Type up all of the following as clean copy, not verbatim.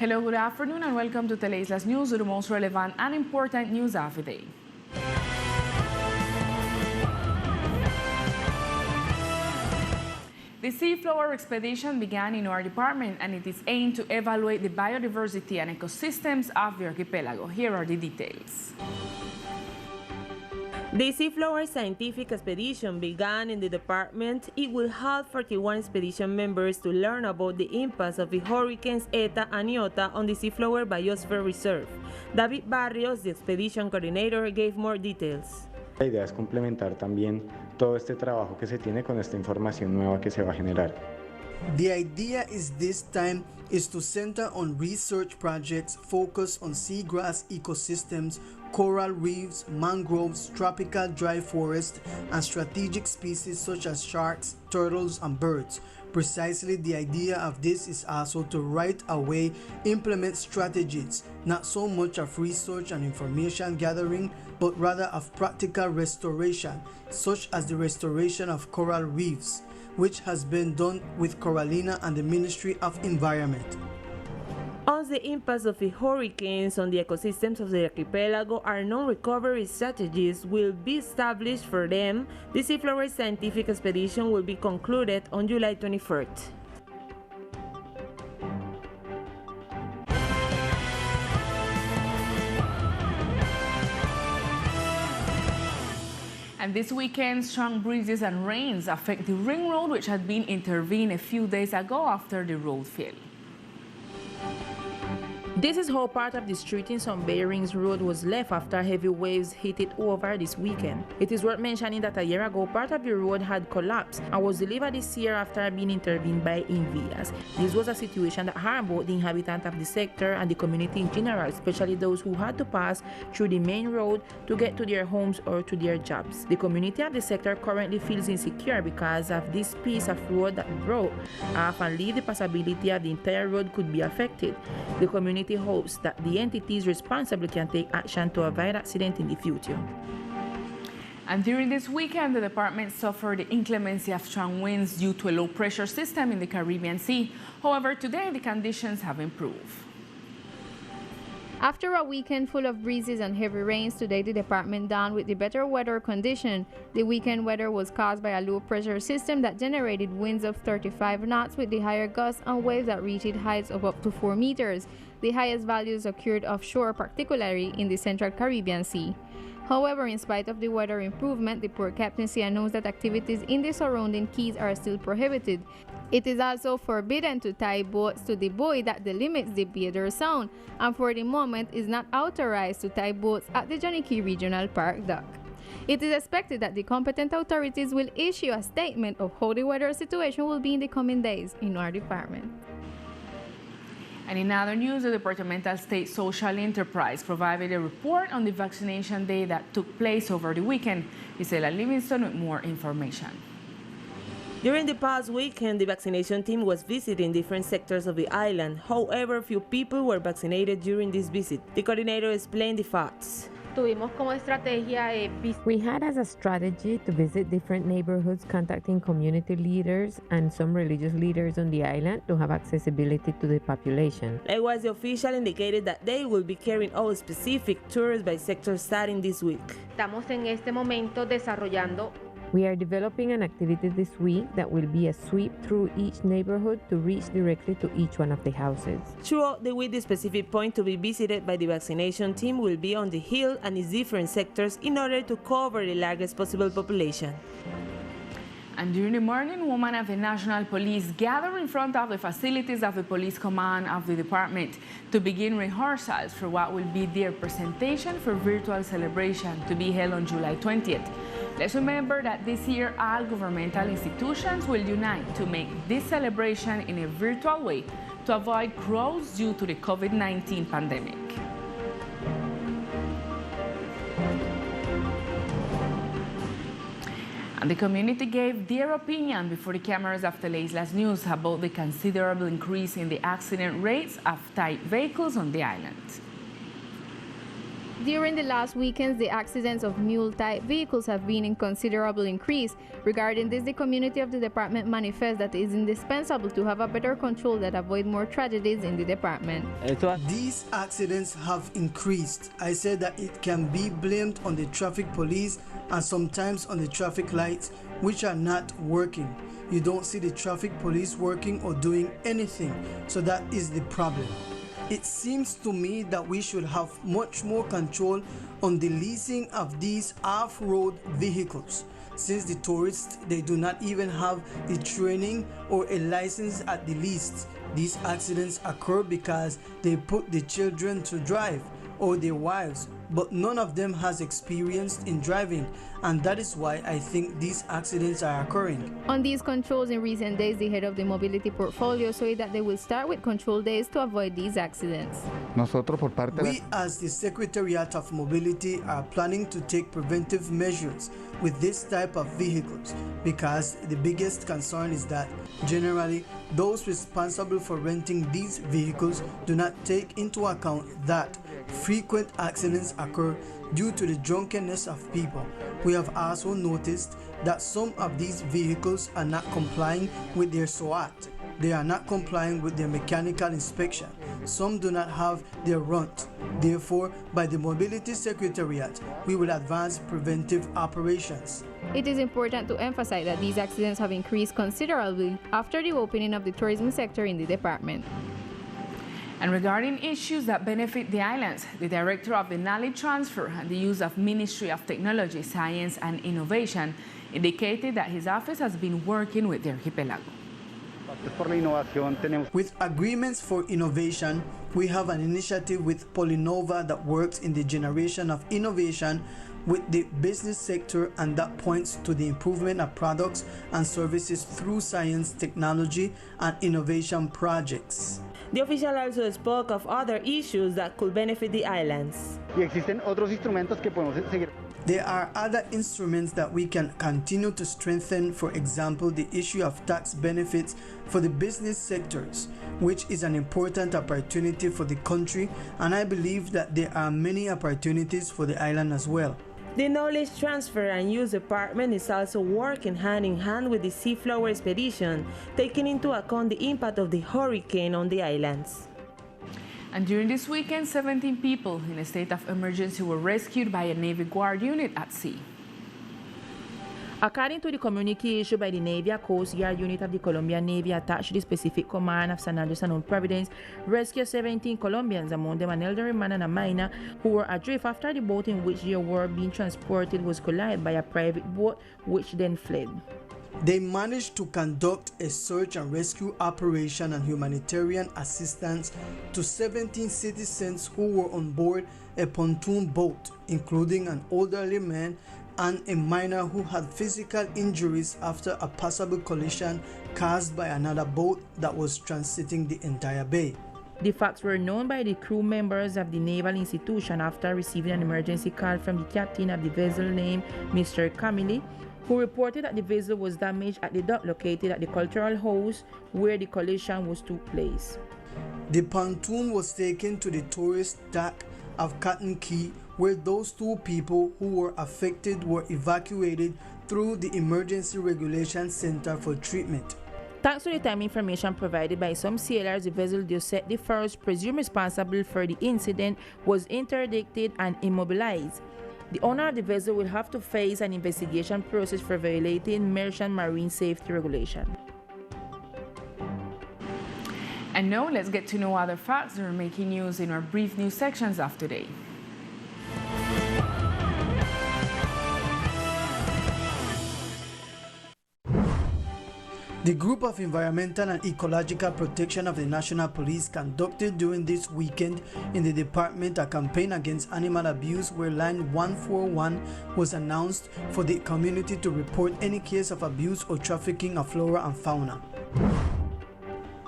Hello, good afternoon, and welcome to Teleislas News with the most relevant and important news of the day. The Seaflower expedition began in our department, and it is aimed to evaluate the biodiversity and ecosystems of the archipelago. Here are the details. The Seaflower scientific expedition began in the department. It will help 41 expedition members to learn about the impacts of the hurricanes Eta and Iota on the Seaflower Biosphere Reserve. David Barrios, the expedition coordinator, gave more details. La idea es complementar también todo este trabajo que se tiene con esta información nueva que se va a generar. The idea is this time is to center on research projects focused on seagrass ecosystems, coral reefs, mangroves, tropical dry forest, and strategic species such as sharks, turtles, and birds. Precisely, the idea of this is also to right away implement strategies, not so much of research and information gathering, but rather of practical restoration, such as the restoration of coral reefs, which has been done with Corallina and the Ministry of Environment. On the impacts of the hurricanes on the ecosystems of the archipelago, our non-recovery strategies will be established for them. The Seaflower scientific expedition will be concluded on July 23rd. And this weekend, strong breezes and rains affect the ring road, which had been intervened a few days ago after the road failed. This is how part of the street in some Bay Rings Road was left after heavy waves hit it over this weekend. It is worth mentioning that a year ago, part of the road had collapsed and was delivered this year after being intervened by Envias. This was a situation that harmed both the inhabitants of the sector and the community in general, especially those who had to pass through the main road to get to their homes or to their jobs. The community of the sector currently feels insecure because of this piece of road that broke off and leave the possibility of the entire road could be affected. The community hopes that the entities responsible can take action to avoid accident in the future. And during this weekend, the department suffered the inclemency of strong winds due to a low pressure system in the Caribbean Sea. However, today the conditions have improved. After a weekend full of breezes and heavy rains, today the department dawned with the better weather condition. The weekend weather was caused by a low pressure system that generated winds of 35 knots with the higher gusts and waves that reached heights of up to 4 meters. The highest values occurred offshore, particularly in the Central Caribbean Sea. However, in spite of the weather improvement, the port captaincy announced that activities in the surrounding keys are still prohibited. It is also forbidden to tie boats to the buoy that delimits the Bader Sound, and for the moment is not authorized to tie boats at the Johnny Key Regional Park dock. It is expected that the competent authorities will issue a statement of how the weather situation will be in the coming days in our department. And in other news, the Departmental State Social Enterprise provided a report on the vaccination day that took place over the weekend. Isela Livingston with more information. During the past weekend, the vaccination team was visiting different sectors of the island. However, few people were vaccinated during this visit. The coordinator explained the facts. We had as a strategy to visit different neighborhoods, contacting community leaders and some religious leaders on the island to have accessibility to the population. Likewise, the official indicated that they will be carrying out specific tours by sector starting this week. We are developing an activity this week that will be a sweep through each neighborhood to reach directly to each one of the houses. Throughout the week, the specific point to be visited by the vaccination team will be on the hill and its different sectors in order to cover the largest possible population. And during the morning, women of the National Police gathered in front of the facilities of the police command of the department to begin rehearsals for what will be their presentation for virtual celebration to be held on July 20th. Let's remember that this year all governmental institutions will unite to make this celebration in a virtual way to avoid crowds due to the COVID-19 pandemic. And the community gave their opinion before the cameras of Teleislas News about the considerable increase in the accident rates of type vehicles on the island. During the last weekends, the accidents of mule-type vehicles have been in considerable increase. Regarding this, the community of the department manifests that it is indispensable to have a better control that avoid more tragedies in the department. These accidents have increased. I said that it can be blamed on the traffic police and sometimes on the traffic lights, which are not working. You don't see the traffic police working or doing anything, so that is the problem. It seems to me that we should have much more control on the leasing of these off-road vehicles. Since the tourists, they do not even have the training or a license at the least. These accidents occur because they put the children to drive or their wives, but none of them has experience in driving, and that is why I think these accidents are occurring. On these controls in recent days, the head of the mobility portfolio said that they will start with control days to avoid these accidents. We as the Secretariat of Mobility are planning to take preventive measures with this type of vehicles because the biggest concern is that generally those responsible for renting these vehicles do not take into account that frequent accidents occur due to the drunkenness of people. We have also noticed that some of these vehicles are not complying with their SOAT. They are not complying with their mechanical inspection. Some do not have their runt. Therefore, by the Mobility Secretariat, we will advance preventive operations. It is important to emphasize that these accidents have increased considerably after the opening of the tourism sector in the department. And regarding issues that benefit the islands, the director of the knowledge transfer and the use of Ministry of Technology, Science and Innovation indicated that his office has been working with the archipelago. With agreements for innovation, we have an initiative with Polinova that works in the generation of innovation with the business sector, and that points to the improvement of products and services through science, technology, and innovation projects. The official also spoke of other issues that could benefit the islands. There are other instruments that we can continue to strengthen, for example, the issue of tax benefits for the business sectors, which is an important opportunity for the country, and I believe that there are many opportunities for the island as well. The Knowledge Transfer and Use Department is also working hand in hand with the Seaflower expedition, taking into account the impact of the hurricane on the islands. And during this weekend, 17 people in a state of emergency were rescued by a Navy Guard unit at sea. According to the communique issued by the Navy, a Coast Guard unit of the Colombian Navy attached to the specific command of San Andres and Old Providence rescued 17 Colombians, among them an elderly man and a minor, who were adrift after the boat in which they were being transported was collided by a private boat, which then fled. They managed to conduct a search and rescue operation and humanitarian assistance to 17 citizens who were on board a pontoon boat, including an elderly man and a minor who had physical injuries after a possible collision caused by another boat that was transiting the entire bay. The facts were known by the crew members of the naval institution after receiving an emergency call from the captain of the vessel named Mr. Camille, who reported that the vessel was damaged at the dock located at the cultural house where the collision was took place. The pontoon was taken to the tourist dock of Cotton Key, where those two people who were affected were evacuated through the Emergency Regulation Center for treatment. Thanks to the time information provided by some sailors, the vessel Josette the First, presumed responsible for the incident, was interdicted and immobilized. The owner of the vessel will have to face an investigation process for violating merchant marine safety regulation. And now let's get to know other facts that are making news in our brief news sections of today. The Group of Environmental and Ecological Protection of the National Police conducted during this weekend in the department a campaign against animal abuse where line 141 was announced for the community to report any case of abuse or trafficking of flora and fauna.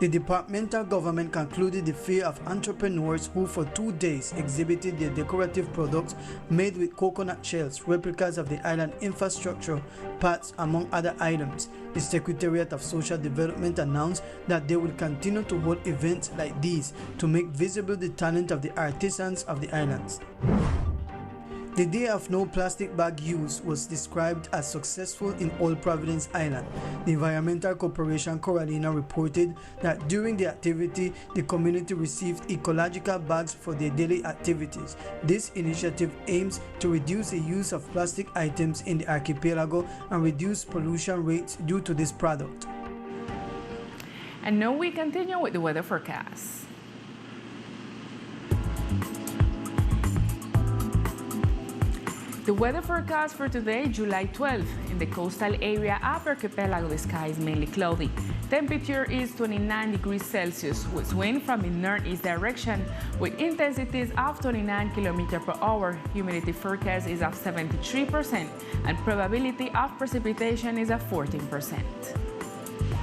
The departmental government concluded the fear of entrepreneurs who for 2 days exhibited their decorative products made with coconut shells, replicas of the island infrastructure, parts, among other items. The Secretariat of Social Development announced that they will continue to hold events like these to make visible the talent of the artisans of the islands. The day of no plastic bag use was described as successful in Old Providence Island. The Environmental Corporation Coralina reported that during the activity, the community received ecological bags for their daily activities. This initiative aims to reduce the use of plastic items in the archipelago and reduce pollution rates due to this product. And now we continue with the weather forecast. The weather forecast for today, July 12th. In the coastal area of archipelago, the sky is mainly cloudy. Temperature is 29 degrees Celsius with wind from the northeast direction with intensities of 29 km per hour. Humidity forecast is of 73% and probability of precipitation is of 14%.